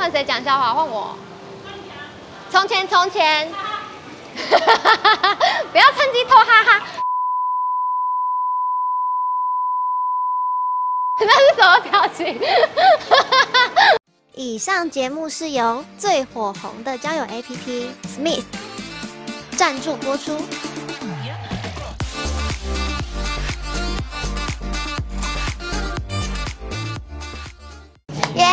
换谁讲笑话？换我。从前，从前，不要趁机偷哈哈。那是什么表情？以上节目是由最火红的交友 APP Smith 赞助播出。耶！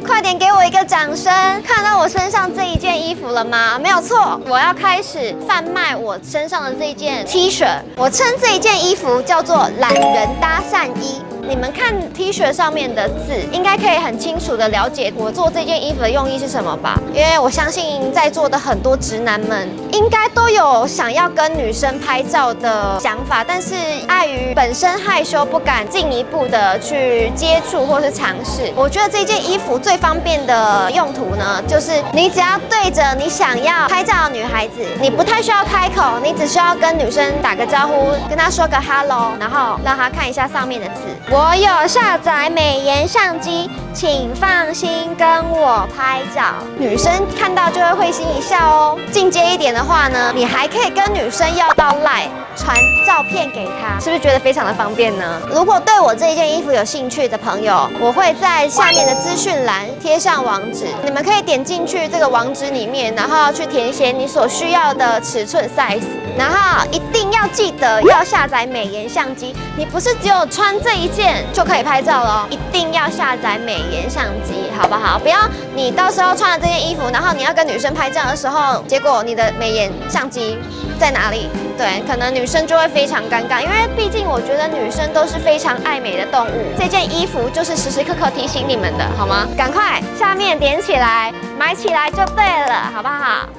快点给我一个掌声！看到我身上这一件衣服了吗？没有错，我要开始贩卖我身上的这一件 T 恤。我称这一件衣服叫做懒人搭讪衣。你们看 T 恤上面的字，应该可以很清楚的了解我做这件衣服的用意是什么吧？因为我相信在座的很多直男们，应该都有想要跟女生拍照的想法，但是碍于本身害羞，不敢进一步的去接触或是尝试。我觉得这件衣服最方便的用途呢，就是你只要对着你想要拍照的女孩子，你不太需要开口，你只需要跟女生打个招呼，跟她说个 hello， 然后让她看一下上面的字。我有下载美颜相机，请放心跟我拍照。女生看到就会会心一笑哦。进阶一点的话呢，你还可以跟女生要到 LINE 传照片给她，是不是觉得非常的方便呢？如果对我这一件衣服有兴趣的朋友，我会在下面的资讯栏贴上网址，你们可以点进去这个网址里面，然后去填写你所需要的尺寸 size， 然后一定要记得要下载美颜相机。你不是只有穿这一件就可以拍照了，一定要下载美颜相机，好不好？不要你到时候穿了这件衣服，然后你要跟女生拍照的时候，结果你的美颜相机在哪里？对，可能女生就会非常尴尬，因为毕竟我觉得女生都是非常爱美的动物。这件衣服就是时时刻刻提醒你们的，好吗？赶快下面点起来，买起来就对了，好不好？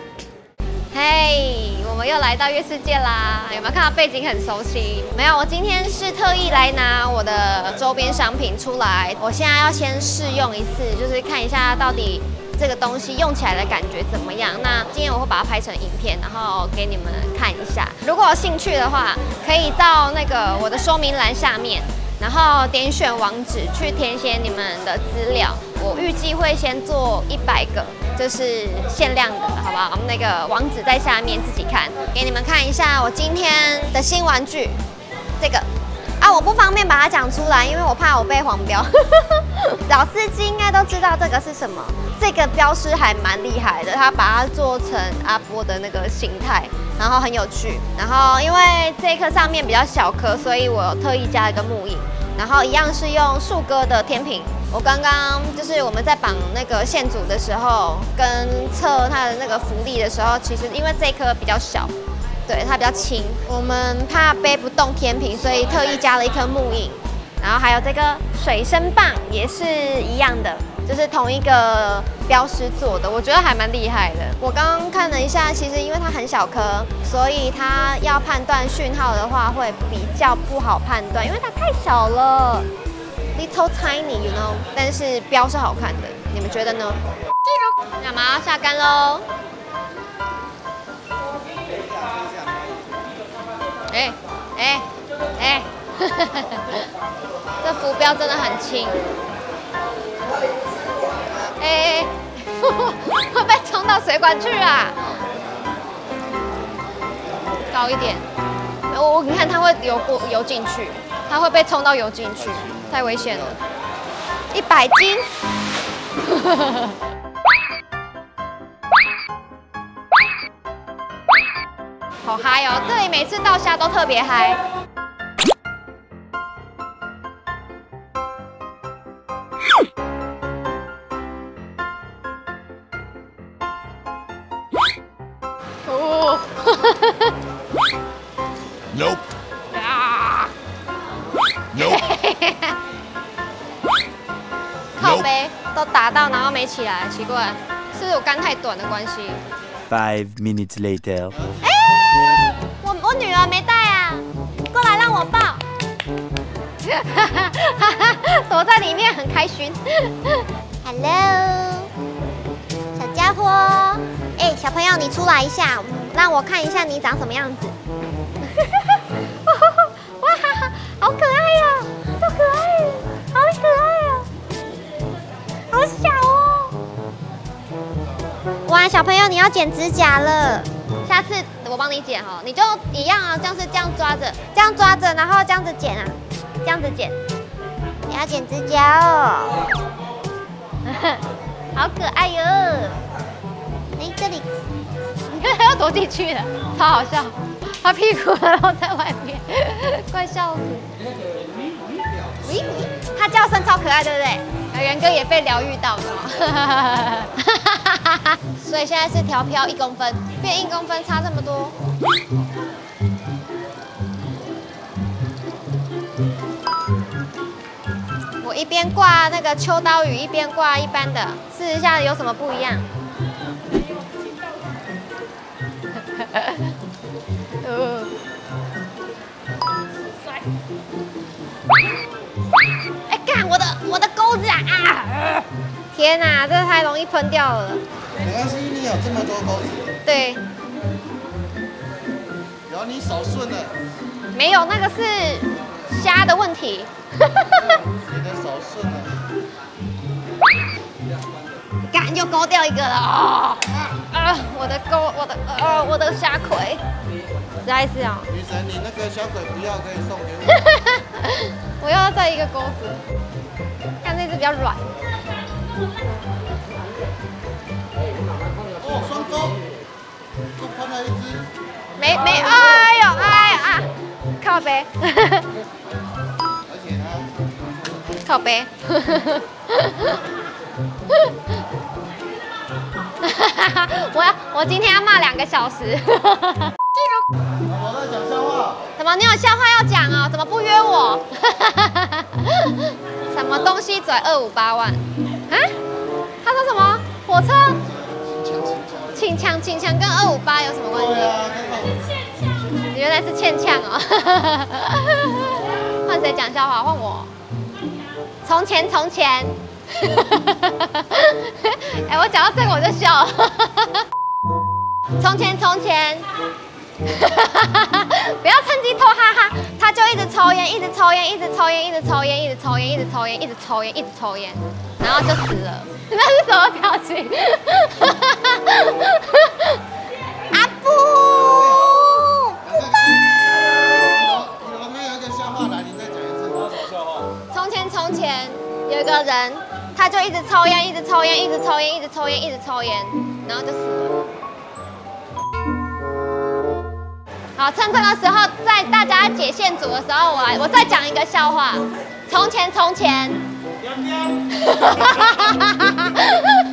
嘿，我们又来到月世界啦！有没有看到背景很熟悉？没有，我今天是特意来拿我的周边商品出来。我现在要先试用一次，就是看一下到底这个东西用起来的感觉怎么样。那今天我会把它拍成影片，然后给你们看一下。如果有兴趣的话，可以到那个我的说明栏下面，然后点选网址去填写你们的资料。我预计会先做100个。就是限量的，好不好？我们那个网址在下面，自己看。给你们看一下我今天的新玩具，这个啊，我不方便把它讲出来，因为我怕我被黄标。老司机应该都知道这个是什么，这个标识还蛮厉害的，他把它做成阿波的那个形态，然后很有趣。然后因为这一颗上面比较小颗，所以我特意加了一个木印，然后一样是用树哥的天平。我刚刚就是我们在绑那个线组的时候，跟测它的那个浮力的时候，其实因为这颗比较小，对，它比较轻，我们怕背不动天平，所以特意加了一颗木印。然后还有这个水生棒也是一样的，就是同一个标识做的，我觉得还蛮厉害的。我刚刚看了一下，其实因为它很小颗，所以它要判断讯号的话会比较不好判断，因为它太小了。Little tiny, you know， 但是标是好看的，你们觉得呢？干嘛下竿喽？这浮标真的很轻。会被冲到水管去啊！高一点，你看它会游进去，它会被冲到游进去。太危险了，100斤，好嗨哦！这里每次到虾都特别嗨。哦，Nope。靠背都打到，然后没起来，奇怪，是不是我竿太短的关系？5 minutes later。我女儿没带啊，过来让我抱。躲在里面很开心。Hello， 小家伙，小朋友你出来一下，让我看一下你长什么样子。哇，好可爱呀，超可爱，好可爱呀。好小哦，哇，小朋友你要剪指甲了，下次我帮你剪哈，你就一样啊，像是这样抓着，然后这样子剪啊，这样子剪。你要剪指甲哦，好可爱哟！哎，这里，你看他要躲进去了，超好笑。他屁股然后在外面，快笑死。喂，它叫声超可爱，对不对？元哥也被疗愈到了。所以现在是调漂1公分，变1公分差这么多。我一边挂那个秋刀鱼，一边挂一般的，试一下有什么不一样。哎，干我的钩子啊！天哪，这太容易喷掉了。没关系，你有这么多钩子。对，然后你手顺了，没有，那个是虾的问题。你的手顺了。干，又勾掉一个了哦！我的虾葵，实在是哦。女神，你那个小鬼不要，可以送给我。我要再一个钩子，看这只比较软。哦，双钩，又喷了一只。没，哎呦啊！靠背，而且它靠背。我今天要骂2个小时。我在讲笑话。怎么你有笑话要讲哦？怎么不约我？什么东西拽258万？啊？他说什么？火车？请枪跟258有什么关系？对啊，原来是欠呛哦。换谁讲笑话？换我。从前。哎，我讲到这个我就笑了。从前。不要趁机偷哈哈，他就一直抽烟，然后就死了。那是什么表情？阿布，我们有一个笑话，来，你再讲一次。我要什么笑话？从前有一个人，他就一直抽烟，然后就死了。好，趁这个时候，在大家解线组的时候，我再讲一个笑话。从前。我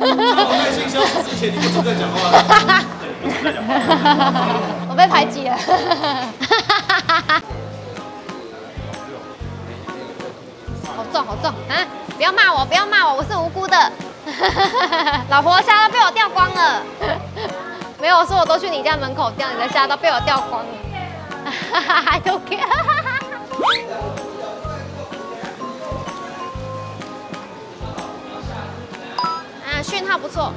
在新消息之前，你不准再讲话。我被排挤了。好重啊！不要骂我，我是无辜的。老婆虾都被我钓光了。没有，我说我都去你家门口钓，你的虾都被我钓光了。I don't care。啊，讯号不错。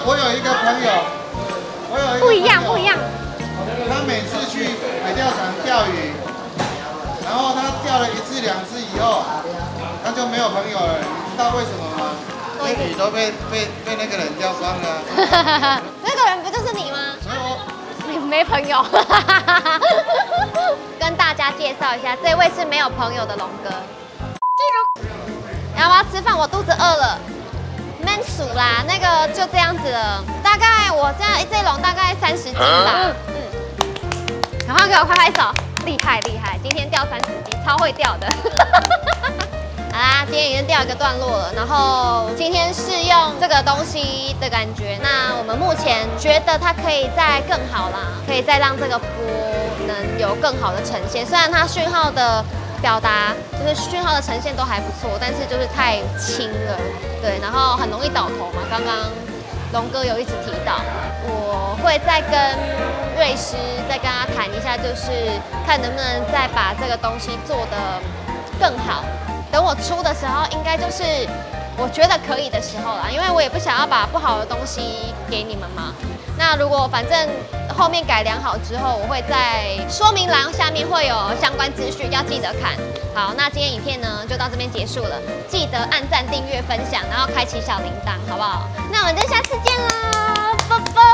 我有一个朋友，不一样。他每次去海钓场钓鱼，然后他钓了1次2次以后，他就没有朋友了。你知道为什么吗？那鱼都被那个人钓光了。那个人不就是你吗？所以我没朋友。跟大家介绍一下，这位是没有朋友的龙哥。要不要吃饭？我肚子饿了。焖薯啦，那个就这样子了。大概我现在这笼大概30斤吧。赶快给我拍手，厉害！今天钓30斤，超会钓的。好啦，今天已经钓一个段落了，然后今天试用这个东西的感觉，那我们目前觉得它可以再更好啦，可以再让这个波能有更好的呈现。虽然它讯号的表达就是讯号的呈现都还不错，但是就是太轻了，对，然后很容易倒头嘛。刚刚龙哥有一直提到，我会再跟瑞师再跟他谈一下，就是看能不能再把这个东西做得更好。等我出的时候，应该就是我觉得可以的时候啦，因为我也不想要把不好的东西给你们嘛。那如果反正后面改良好之后，我会在说明栏下面会有相关资讯，要记得看。好，那今天影片呢就到这边结束了，记得按赞、订阅、分享，然后开启小铃铛，好不好？那我们就下次见啦，拜拜。